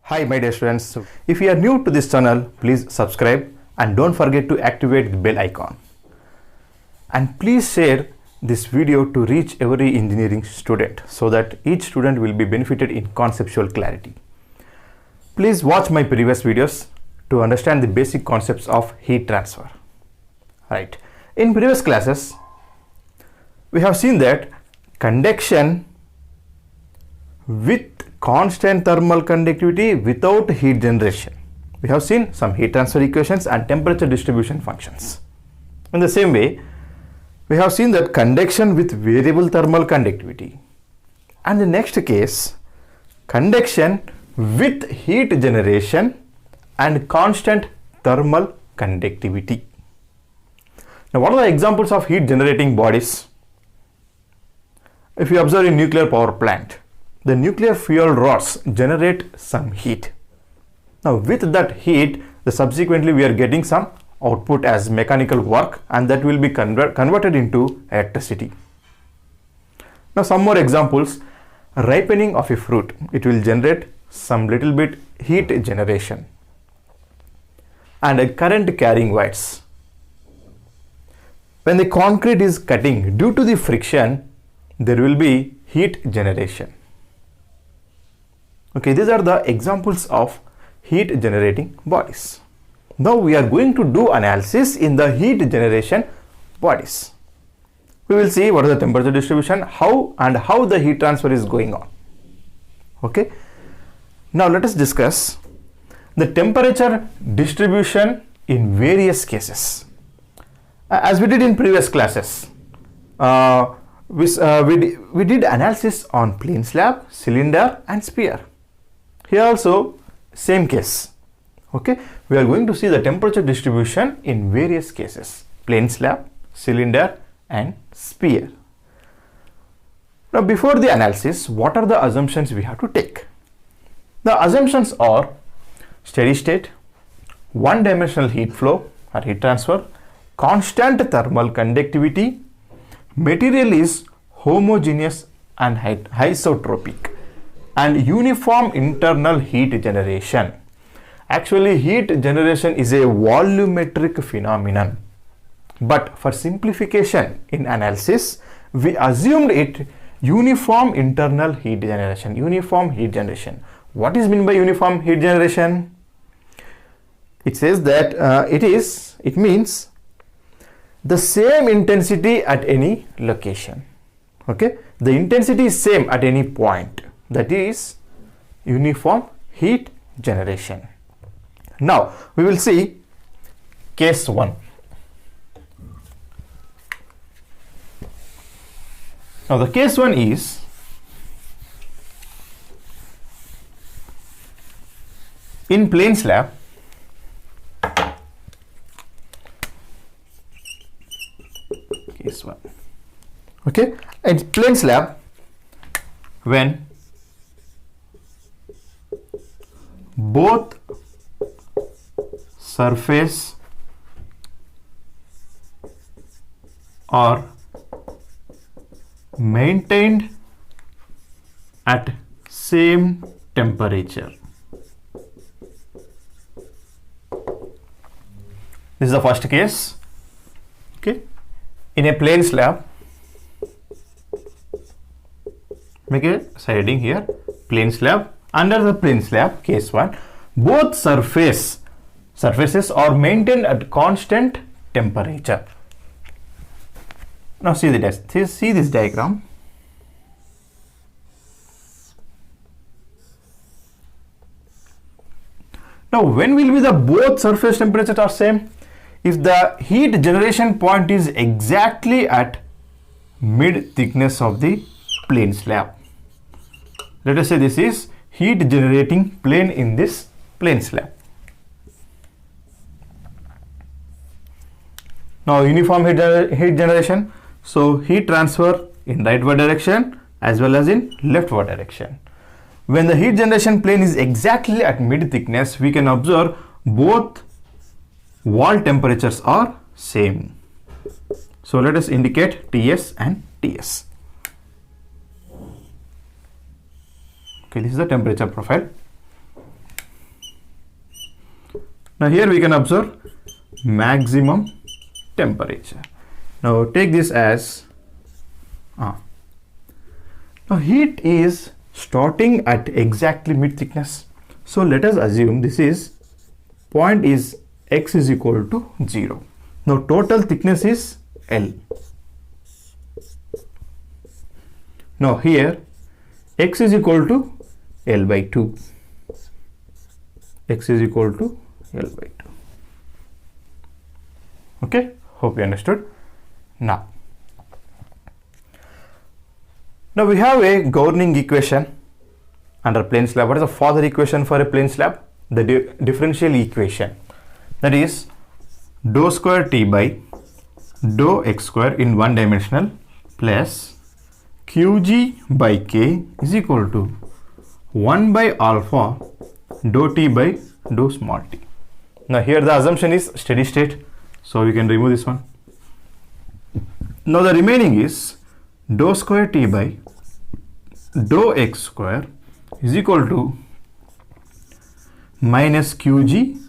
Hi my dear students, if you are new to this channel, please subscribe and don't forget to activate the bell icon. And please share this video to reach every engineering student so that each student will be benefited in conceptual clarity. Please watch my previous videos to understand the basic concepts of heat transfer. Right. In previous classes, we have seen that conduction with constant thermal conductivity without heat generation. We have seen some heat transfer equations and temperature distribution functions. In the same way, we have seen that conduction with variable thermal conductivity. And the next case, conduction with heat generation and constant thermal conductivity. Now, what are the examples of heat generating bodies? If you observe in nuclear power plant, the nuclear fuel rods generate some heat. Now with that heat, subsequently we are getting some output as mechanical work, and that will be converted into electricity. Now some more examples. Ripening of a fruit, it will generate some little bit heat generation. And a current carrying wires. When the concrete is cutting, due to the friction, there will be heat generation. Okay, these are the examples of heat generating bodies. Now we are going to do analysis in the heat generation bodies. We will see what is the temperature distribution, how the heat transfer is going on. Okay. Now let us discuss the temperature distribution in various cases. As we did in previous classes, we did analysis on plane slab, cylinder and sphere. Here also same case. Okay, we are going to see the temperature distribution in various cases: plane slab, cylinder and sphere. Now before the analysis, what are the assumptions we have to take? The assumptions are steady state, one-dimensional heat flow or heat transfer, constant thermal conductivity, material is homogeneous and isotropic, and uniform internal heat generation. Actually, heat generation is a volumetric phenomenon, but for simplification in analysis, we assumed it uniform internal heat generation. Uniform heat generation. What is meant by uniform heat generation? It says that it means the same intensity at any location. Okay, the intensity is same at any point. That is uniform heat generation. Now we will see case 1. Now the case 1 is in plane slab. Case 1. Okay, in plane slab, when both surface are maintained at same temperature. This is the first case. Okay, in a plane slab, make a shading here, plane slab. Under the plane slab, case 1, both surfaces are maintained at constant temperature. Now see this diagram. Now when will be the both surface temperatures are same? If the heat generation point is exactly at mid thickness of the plane slab. Let us say this is heat generating plane in this plane slab. Now uniform heat generation, so heat transfer in rightward direction as well as in leftward direction. When the heat generation plane is exactly at mid thickness, we can observe both wall temperatures are same. So let us indicate Ts and Ts. Okay, this is the temperature profile. Now here we can observe maximum temperature. Now take this as now heat is starting at exactly mid thickness. So let us assume this is point is x is equal to 0. Now total thickness is L. Now here x is equal to L by 2. X is equal to L by 2. Okay, hope you understood. Now we have a governing equation under plane slab. What is the further equation for a plane slab? The differential equation, that is dou square T by dou x square in one dimensional plus Qg by K is equal to 1 by alpha dou T by dou small t. Now here the assumption is steady state, so we can remove this one. Now the remaining is dou square T by dou x square is equal to minus Qg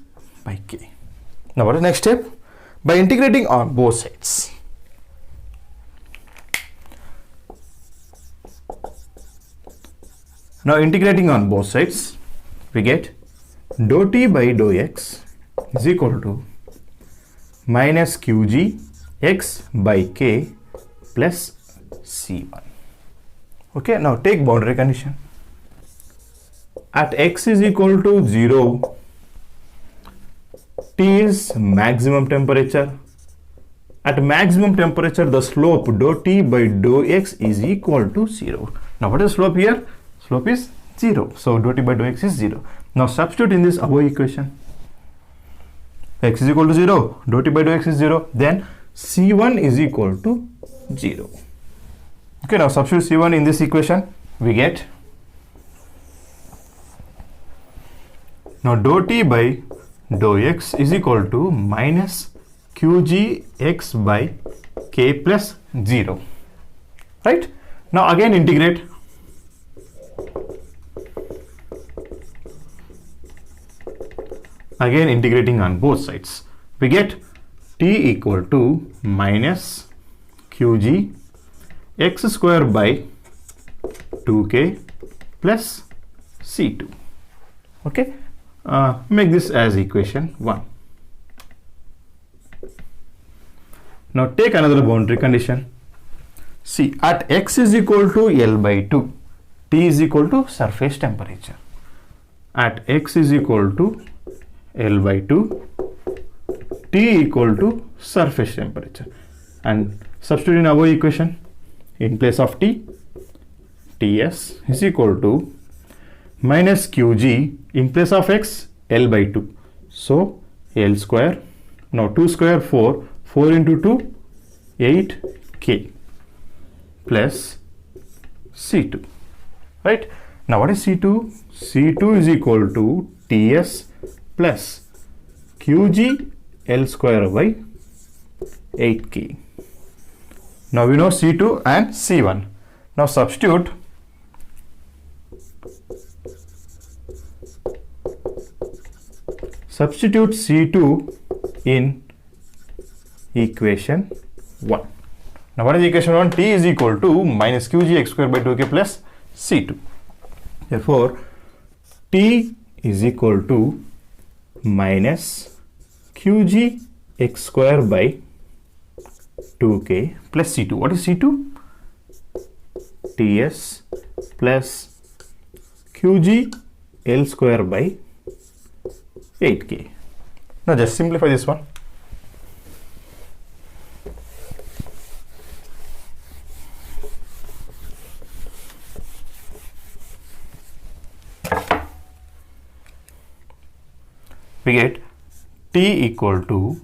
by K. Now what is the next step? By integrating on both sides. Now integrating on both sides, we get dou T by dou x is equal to minus Qg x by K plus C1. Okay, now take boundary condition. At x is equal to 0, T is maximum temperature. At maximum temperature, the slope dou T by dou x is equal to 0. Now what is slope here? Slope is 0. So dou T by dou x is 0. Now substitute in this above equation. X is equal to 0, dou T by dou x is 0. Then C1 is equal to 0. Okay, now substitute C1 in this equation. We get now dou T by dou x is equal to minus Qg x by K plus 0. Right? Now again integrate. Again integrating on both sides. We get T equal to minus Qg x square by 2k plus C2. Okay, make this as equation 1. Now take another boundary condition. See, at x is equal to L by 2, T is equal to surface temperature. At x is equal to L by 2, T equal to surface temperature, and substitute in our equation. In place of T, Ts is equal to minus Qg, in place of x, L by 2. So L square, now 2 square 4, 4 into 2, 8k plus C2. Right? Now what is C2? C2 is equal to Ts plus Qg L square by 8k. Now we know C2 and C1. Now substitute C2 in equation 1. Now what is equation 1? T is equal to minus Qg x square by 2k plus C2. Therefore T is equal to minus Qg x square by 2k plus C2. What is C2? Ts plus Qg L square by 8k. Now just simplify this one. We get T equal to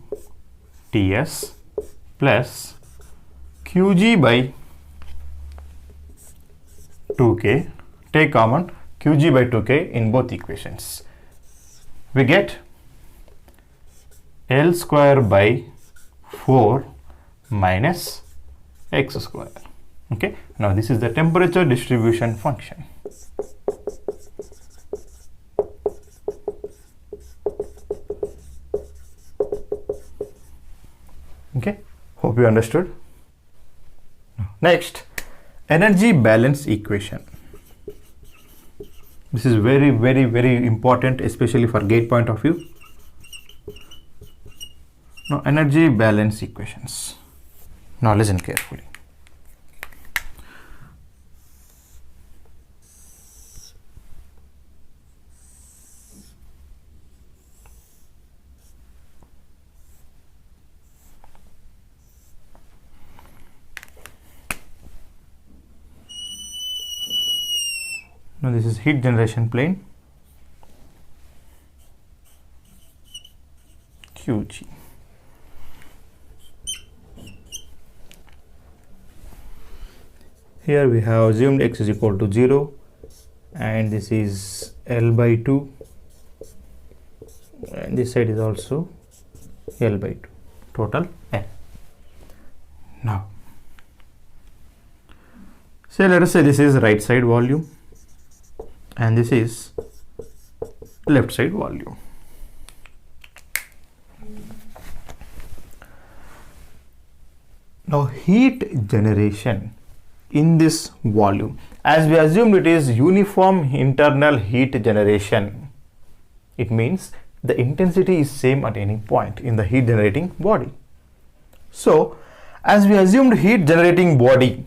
Ts plus Qg by 2k. Take common Qg by 2k in both equations. We get L square by 4 minus x square. Okay, now this is the temperature distribution function. you understood. Next, energy balance equation. This is very, very, very important, especially for gate point of view. Now, energy balance equations. Now, listen carefully. Now, this is heat generation plane, QG. Here we have assumed x is equal to 0, and this is L by 2, and this side is also L by 2, total N. Now, say let us say this is right side volume and this is left side volume. Now, heat generation in this volume, as we assumed it is uniform internal heat generation, it means the intensity is same at any point in the heat generating body. So, as we assumed heat generating body,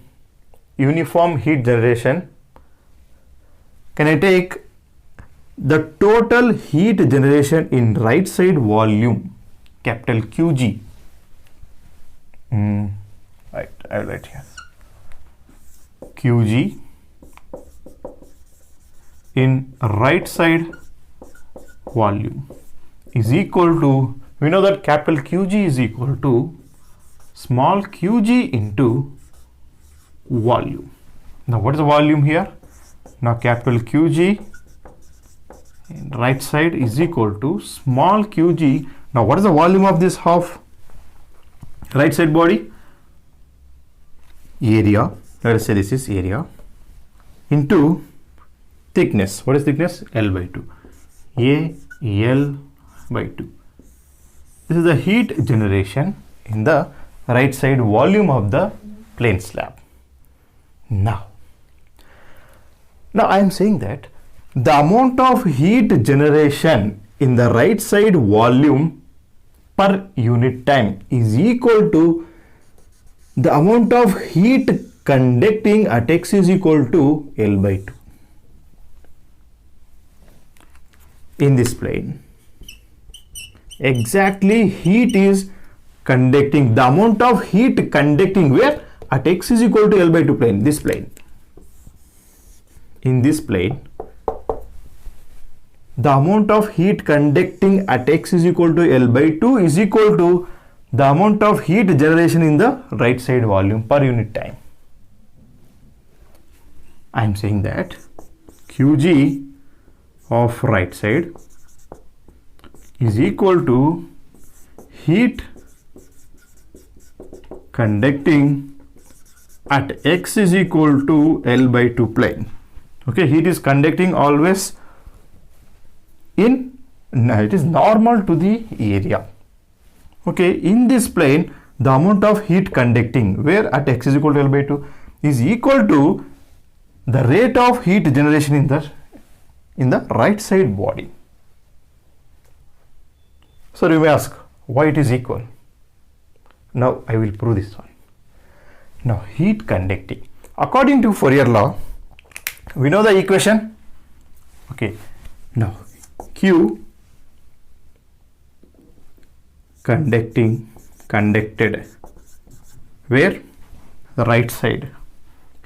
uniform heat generation, can I take the total heat generation in right side volume, capital QG? Right, I will write here. QG in right side volume is equal to, we know that capital QG is equal to small qg into volume. Now, what is the volume here? Now, capital QG in right side is equal to small qg. Now, what is the volume of this half right side body? Area, let us say this is area, into thickness. What is thickness? L by 2. A L by 2. This is the heat generation in the right side volume of the plane slab. Now I am saying that the amount of heat generation in the right side volume per unit time is equal to the amount of heat conducting at x is equal to L by 2. In this plane, exactly heat is conducting, the amount of heat conducting where? At x is equal to L by 2 plane, this plane. In this plane, the amount of heat conducting at x is equal to L by 2 is equal to the amount of heat generation in the right side volume per unit time. I am saying that QG of right side is equal to heat conducting at x is equal to L by 2 plane. Okay, heat is conducting always in, it is normal to the area. Okay, in this plane, the amount of heat conducting where at x is equal to L by 2 is equal to the rate of heat generation in the right side body. So you may ask why it is equal. Now I will prove this one. Now, heat conducting, according to Fourier law, we know the equation. Okay, now Q conducted where? The right side.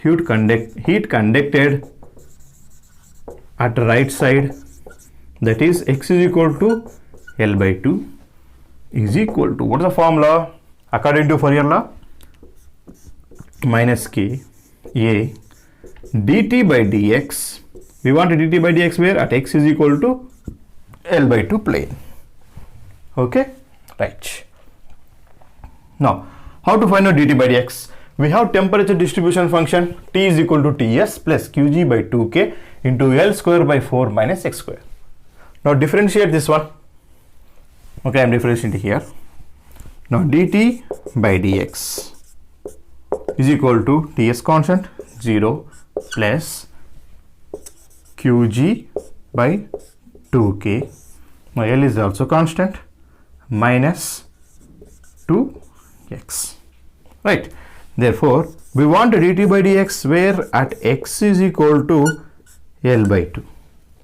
Heat conducted at right side, that is x is equal to L by 2 is equal to, what is the formula according to Fourier law? Minus k a dt by dx. We want dt by dx where? At x is equal to L by 2 plane. Okay, right. Now, how to find out dt by dx? We have temperature distribution function T is equal to Ts plus Qg by 2k into L square by 4 minus x square. Now differentiate this one. Okay, I am differentiating here. Now dt by dx is equal to Ts constant 0 plus Qg by 2k. Now L is also constant minus 2x. Right. Therefore, we want dt by dx where at x is equal to L by 2.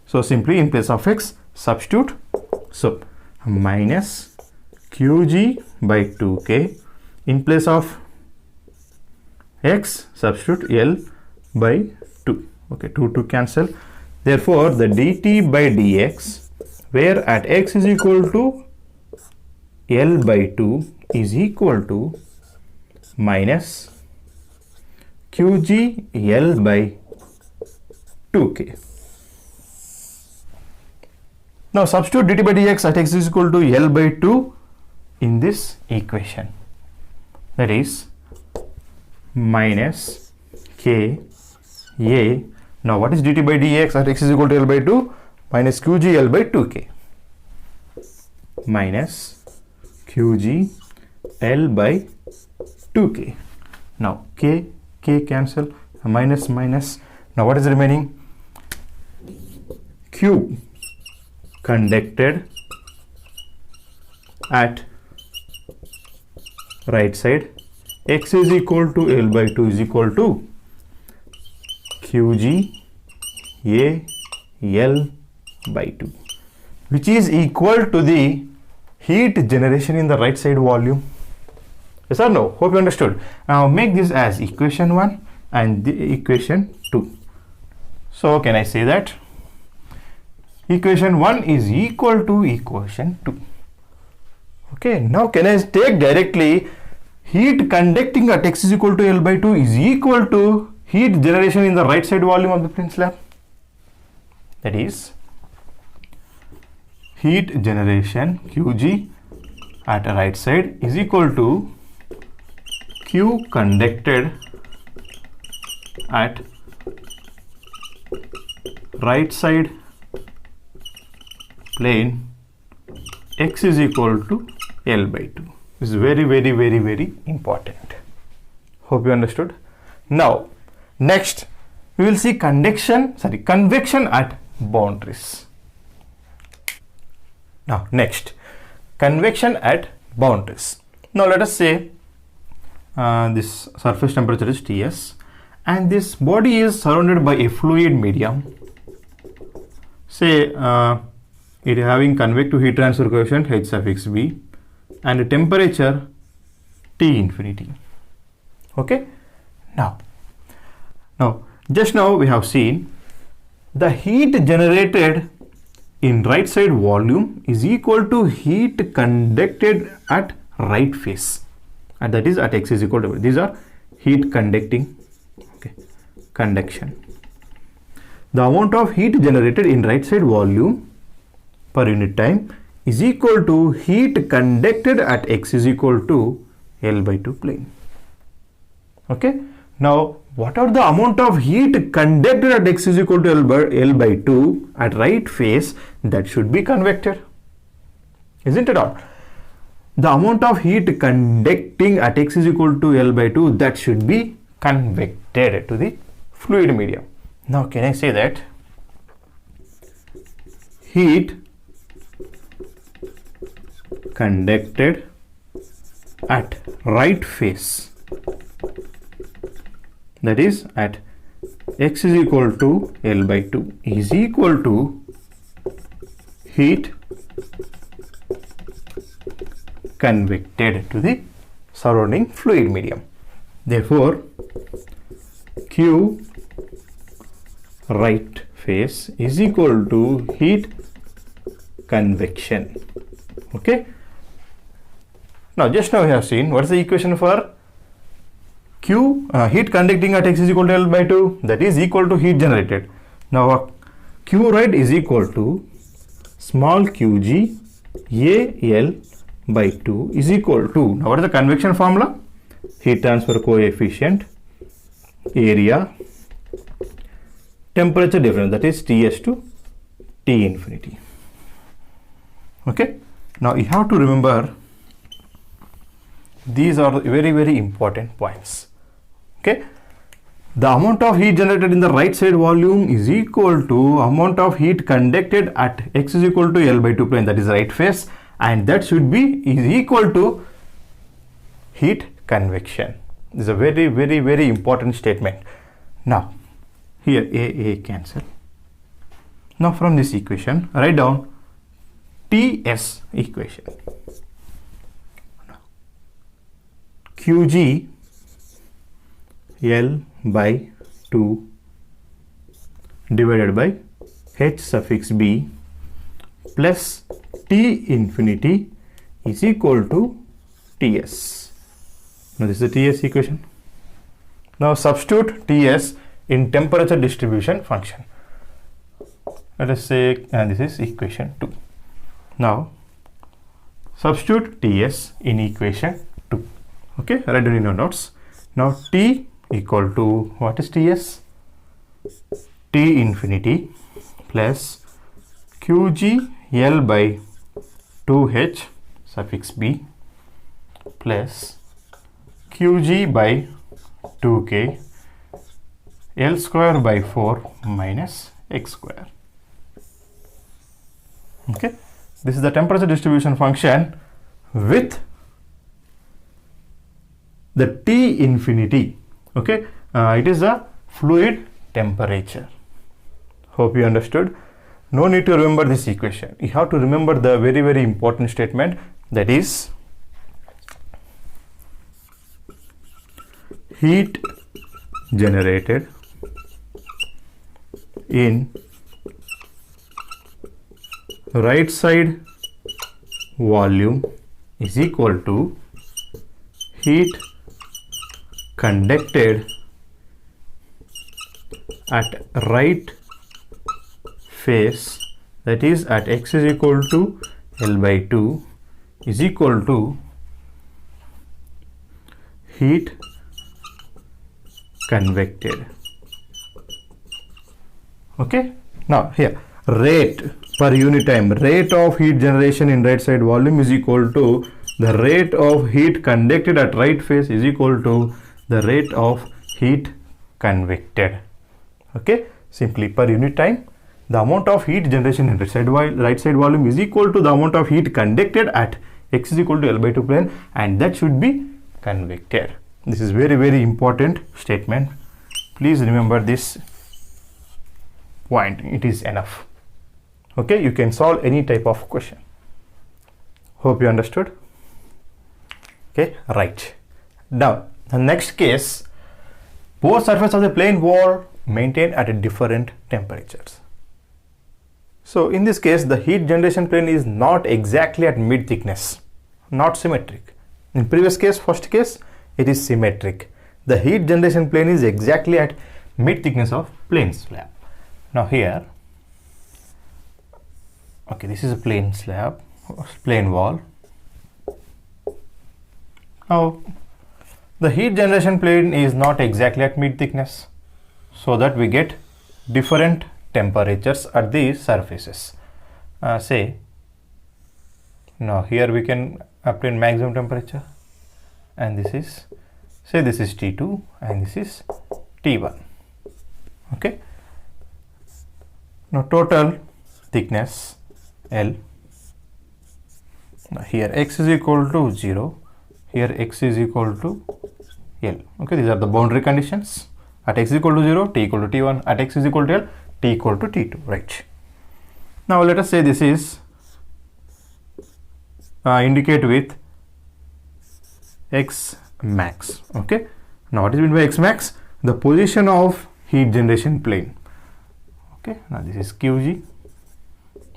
So simply in place of x substitute. So minus Qg by 2k, in place of x substitute L by 2. Okay, 2 to cancel. Therefore, the dt by dx where at x is equal to L by 2 is equal to minus Qg L by 2k. Now substitute dt by dx at x is equal to L by 2 in this equation. That is minus k a. Now what is dt by dx at x is equal to L by 2? Minus Qg L by 2k. Minus Qg L by 2k. Now k cancel, minus minus. Now what is remaining? Q conducted at right side, x is equal to L by 2 is equal to Qg A L by 2, which is equal to the heat generation in the right side volume. Yes or no? Hope you understood. Now make this as equation 1 and the equation 2. So can I say that equation 1 is equal to equation 2? Okay, now can I take directly heat conducting at x is equal to L by 2 is equal to heat generation in the right side volume of the plane slab? That is heat generation Qg at a right side is equal to Q conducted at right side plane x is equal to L by 2. This is very, very, very, very important. Hope you understood. Now, next we will see convection at boundaries. Now, next, convection at boundaries. Now, let us say this surface temperature is Ts and this body is surrounded by a fluid medium. Say it is having convective heat transfer coefficient H suffix B and a temperature T infinity. Okay. Now just now we have seen the heat generated in right side volume is equal to heat conducted at right face, and that is at x is equal to, these are heat conducting, okay, conduction. The amount of heat generated in right side volume per unit time is equal to heat conducted at x is equal to L by 2 plane. Okay. Now, what are the amount of heat conducted at x is equal to L by 2 at right face? That should be convected, isn't it all? The amount of heat conducting at x is equal to L by 2, that should be convected to the fluid medium. Now, can I say that heat conducted at right face, that is at x is equal to L by 2, is equal to heat convected to the surrounding fluid medium. Therefore, Q right face is equal to heat convection. Okay. Now, just now we have seen what is the equation for Q heat conducting at x is equal to L by 2, that is equal to heat generated. Now, Q right is equal to small qg A L by 2 is equal to, now what is the convection formula? Heat transfer coefficient, area, temperature difference, that is Ts to T infinity. Okay. Now, you have to remember These are very important points. Okay, the amount of heat generated in the right side volume is equal to amount of heat conducted at x is equal to L/2 plane, that is right face, and that should be is equal to heat convection. This is a very important statement. Now here a cancel. Now from this equation write down TS equation. Qg L/2 divided by H suffix B plus T infinity is equal to Ts. Now this is the Ts equation. Now substitute Ts in temperature distribution function. Let us say this is equation 2. Now substitute Ts in equation 2. Okay, write down in your notes. Now T equal to, what is Ts? T infinity plus Qg L/2H suffix B plus Qg/2K L²/4 minus x². Okay, this is the temperature distribution function with the T infinity. Okay, it is a fluid temperature. Hope you understood. No need to remember this equation. You have to remember the very important statement, that is heat generated in right side volume is equal to heat conducted at right face, that is at x is equal to L/2 is equal to heat convected. Okay, now here rate per unit time, rate of heat generation in right side volume is equal to the rate of heat conducted at right face is equal to the rate of heat convected. Okay, simply per unit time, the amount of heat generation in right side volume is equal to the amount of heat conducted at x is equal to L/2 plane, and that should be convected. This is very important statement. Please remember this point, it is enough. Okay, you can solve any type of question. Hope you understood. Okay, right. Now the next case, both surfaces of the plane wall maintained at different temperatures. So in this case, the heat generation plane is not exactly at mid thickness, not symmetric. In previous case, first case, it is symmetric. The heat generation plane is exactly at mid thickness of plane slab. Now here, okay, this is a plane slab, plane wall. Now the heat generation plane is not exactly at mid thickness, so that we get different temperatures at these surfaces. Say, now here we can obtain maximum temperature, and this is, say this is T2 and this is T1. Okay, now total thickness L. Now here x is equal to 0, here x is equal to L. Okay, these are the boundary conditions. At x is equal to 0, T equal to T1, at x is equal to L, T equal to T2, right? Now let us say this is indicate with x max. Okay, now what is meant by x max? The position of heat generation plane. Okay, now this is Qg.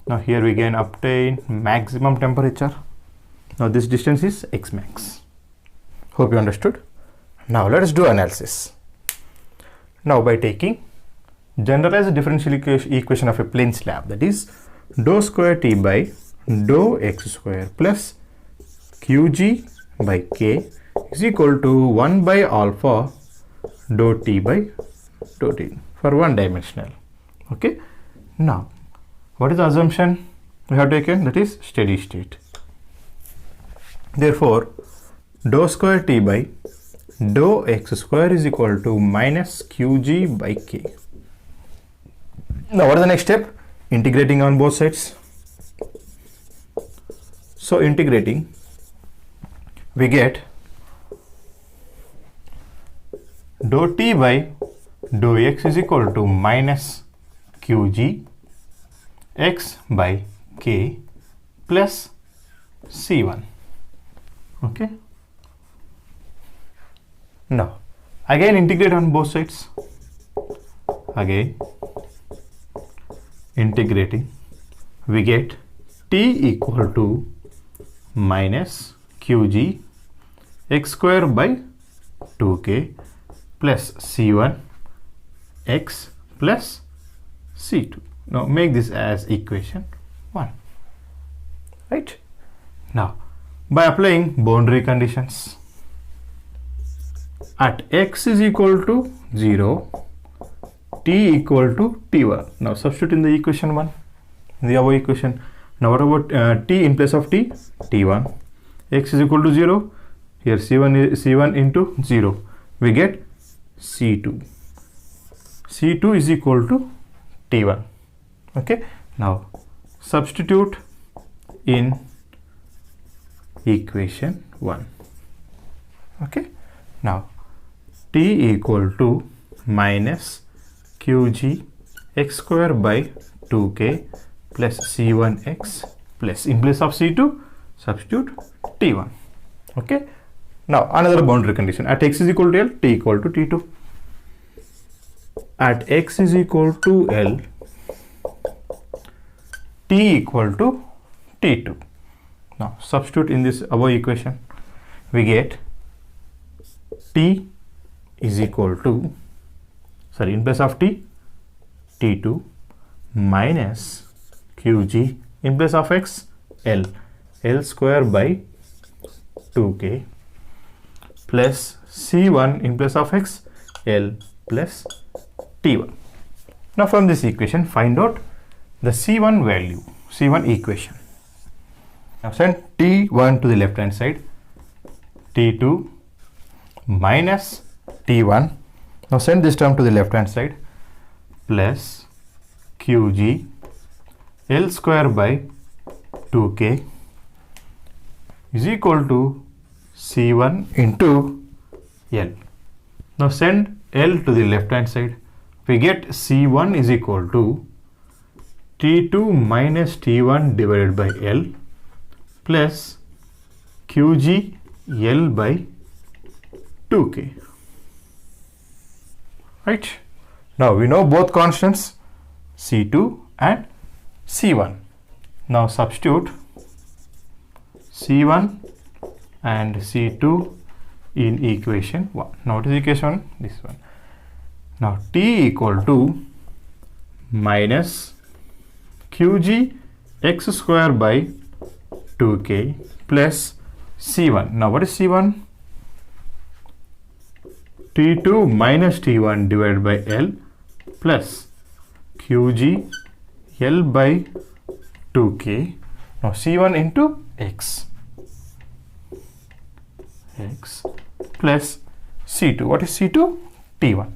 Now here we can obtain maximum temperature. Now this distance is x max. Hope you understood. Now let us do analysis. Now by taking generalized differential equation of a plane slab, that is dou square T by dou x square plus Qg by K is equal to 1 by alpha dou T by dou T for one dimensional. Okay, now what is the assumption we have taken? That is steady state. Therefore dou square t by dou x square is equal to minus qg by k. Now what is the next step? Integrating on both sides. So integrating, we get dou t by dou x is equal to minus qg x by k plus c1. Okay. Now again integrate on both sides. Again integrating, we get t equal to minus qg x square by 2k plus c1 x plus c2. Now make this as equation 1. Right? Now by applying boundary conditions, at x is equal to 0, t equal to t1. Now substitute in the equation 1, in the above equation. Now what about t in place of t? t1. X is equal to 0. Here c1 into 0. We get c2. c2 is equal to t1. Okay. Now substitute in equation 1. Okay. Now t equal to minus qg x square by 2k plus c1x plus, in place of c2 substitute t1. Okay. Now another boundary condition, at x is equal to L, t equal to t2. At x is equal to L, t equal to t2. Now substitute in this above equation, we get t is equal to, in place of t, t2 minus qg, in place of x, L square by 2k plus c1, in place of x, L plus t1. Now from this equation find out the c1 value, c1 equation. Now send t1 to the left hand side, t2 minus t1. Now send this term to the left hand side, plus qg L square by 2k is equal to c1 into L. Now send L to the left hand side. We get c1 is equal to t2 minus t1 divided by L plus qg L by 2k. Right? Now we know both constants c2 and c1. Now substitute c1 and c2 in equation 1. Now what is equation 1? This one. Now t equal to minus qg x square by 2k plus c1. Now what is c1? t2 minus t1 divided by L plus qg L by 2k. Now c1 into x plus c2. What is c2? t1.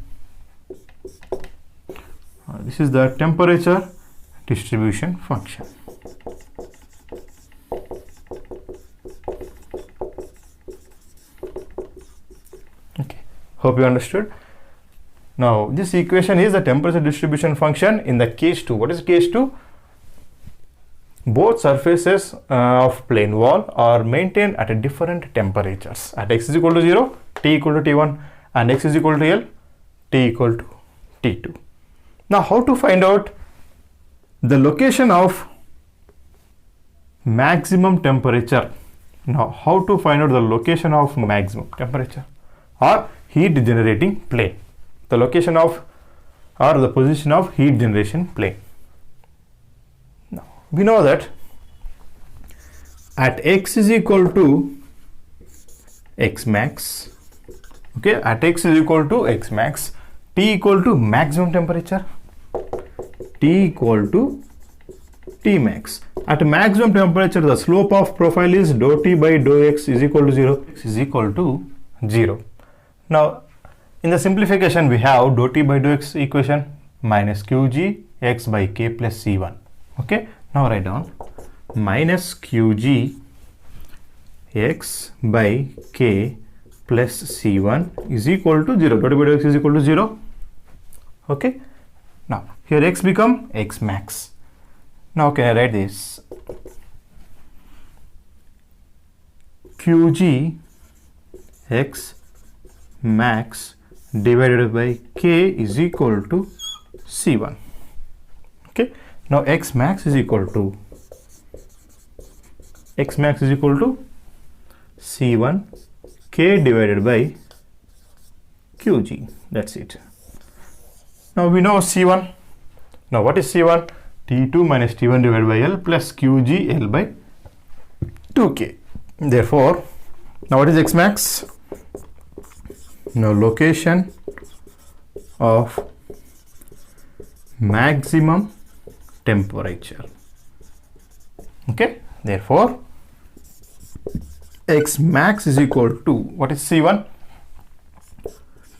This is the temperature distribution function. Okay, hope you understood. Now this equation is the temperature distribution function in the case 2. What is case 2? Both surfaces of plane wall are maintained at a different temperatures. At x is equal to 0, t equal to t1, and x is equal to L, t equal to t2. Now how to find out the location of maximum temperature? Now how to find out the location of maximum temperature or heat generating plane? The location of or the position of heat generation plane. Now we know that at x is equal to x max, okay, at x is equal to x max, t equal to maximum temperature, t equal to t max, at maximum temperature, the slope of profile is dou T by dou X is equal to 0. X is equal to 0. Now, in the simplification, we have dou T by dou X equation minus Qg X by K plus C1. Okay. Now write down minus Qg X by K plus C1 is equal to 0. Dou T by dou X is equal to 0. Okay. Now, here X become X max. Now, can I write this? Qg X max divided by K is equal to C1. Okay. Now, X max is equal to C1 K divided by Qg. That's it. Now, we know C1. Now, what is C1? T2 minus T1 divided by L plus Qg L by 2K. Therefore, now what is X max? Now, location of maximum temperature. Okay. Therefore, X max is equal to, what is C1?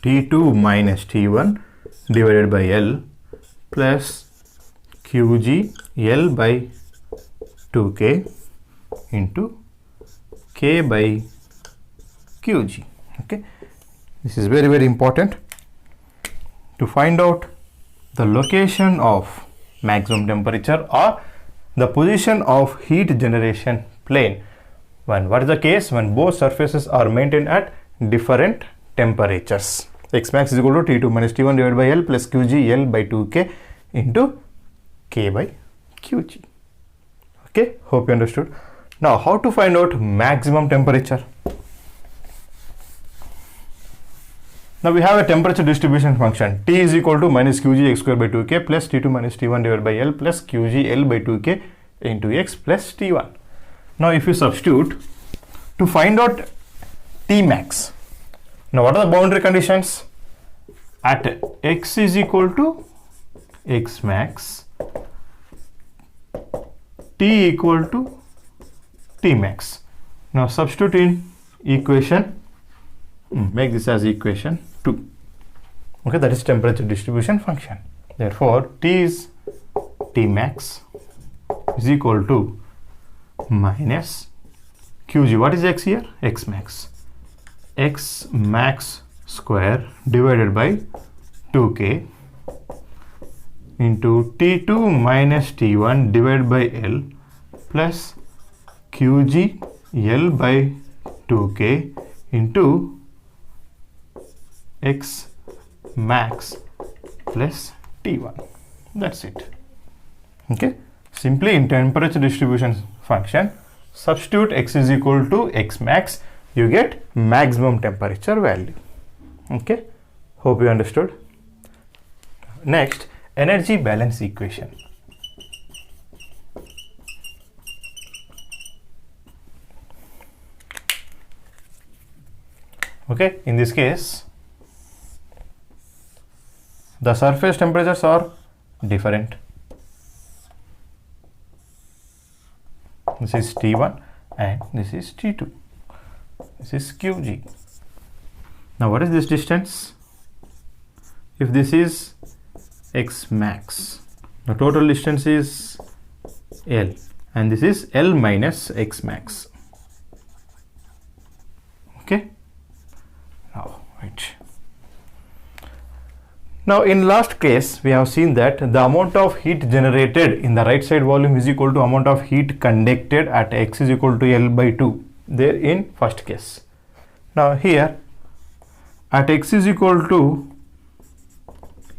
T2 minus T1 divided by L plus Qg L by 2K into K by Qg. Okay. This is very, very important to find out the location of maximum temperature or the position of heat generation plane. What is the case? When both surfaces are maintained at different temperatures. X max is equal to T2 minus T1 divided by L plus Qg L by 2K into K by Qg. Okay, hope you understood. Now, how to find out maximum temperature? Now, we have a temperature distribution function. T is equal to minus Qg X square by 2K plus T2 minus T1 divided by L plus Qg L by 2K into X plus T1. Now, if you substitute to find out T max. Now, what are the boundary conditions? At X is equal to X max, T equal to T max. Now, substitute in equation, make this as equation 2. Okay, that is temperature distribution function. Therefore, T is T max is equal to minus Qg. What is X here? X max. X max square divided by 2K into T2 minus T1 divided by L plus Qg L by 2K into X max plus T1. That's it. Okay. Simply in temperature distribution function, substitute X is equal to X max, you get maximum temperature value. Okay. Hope you understood. Next, energy balance equation. Okay, in this case, the surface temperatures are different. This is T1 and this is T2. This is Qg. Now, what is this distance? If this is X max, the total distance is L and this is L minus X max. Okay. Now, right. Now, in last case, we have seen that the amount of heat generated in the right side volume is equal to amount of heat conducted at X is equal to L by 2. There in first case. Now, here at X is equal to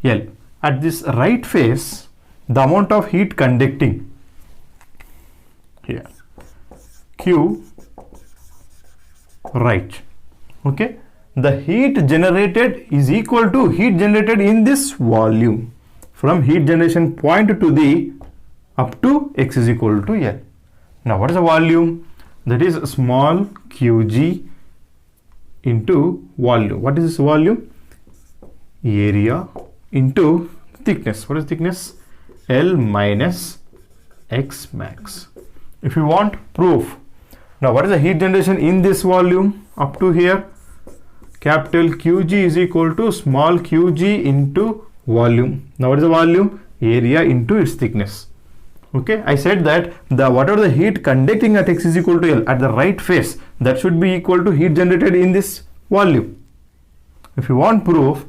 L, at this right face, the amount of heat conducting here Q right. Okay. The heat generated is equal to heat generated in this volume from heat generation point to the up to X is equal to L. Now, what is the volume? That is small Qg into volume. What is this volume? Area into thickness. What is thickness? L minus X max. If you want proof, now what is the heat generation in this volume up to here? Capital QG is equal to small qg into volume. Now what is the volume? Area into its thickness. Okay, I said that whatever the heat conducting at X is equal to L at the right phase, that should be equal to heat generated in this volume. If you want proof,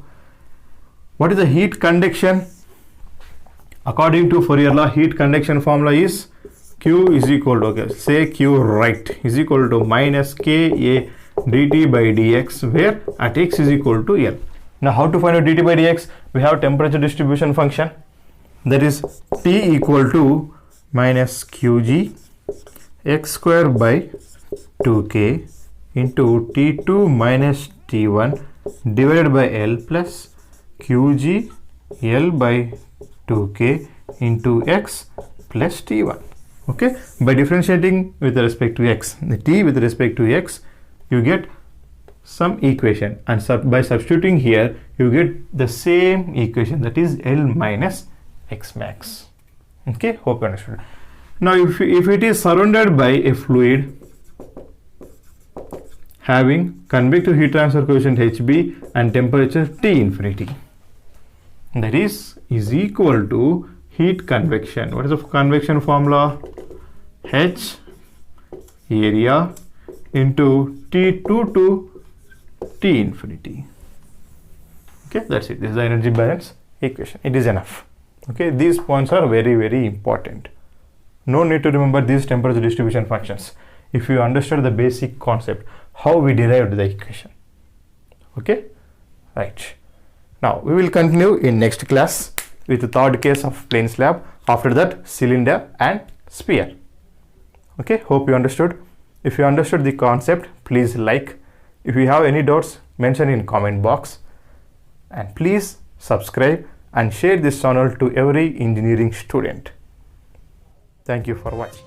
what is the heat conduction? According to Fourier law, heat conduction formula is Q is equal to, okay, say Q right, is equal to minus Ka dt by dx, where at X is equal to L. Now how to find out dt by dx? We have temperature distribution function, that is T equal to minus Qg x square by 2k into T2 minus T1 divided by L plus Qg L by 2k into x plus T1. Okay, by differentiating with respect to x, the T with respect to x, you get some equation, and by substituting here you get the same equation, that is L minus X max. Okay, hope you understood. Now if it is surrounded by a fluid having convective heat transfer coefficient Hb and temperature T infinity, that is equal to heat convection. What is the convection formula? H area into T2 to T infinity. Okay, that's it. This is the energy balance equation. It is enough. Okay, these points are very, very important. No need to remember these temperature distribution functions if you understood the basic concept, how we derived the equation. Okay, right. Now we will continue in next class with the third case of plane slab. After that, cylinder and sphere. Okay, hope you understood. If you understood the concept, please like. If you have any doubts, mention in comment box, and please subscribe and share this channel to every engineering student. Thank you for watching.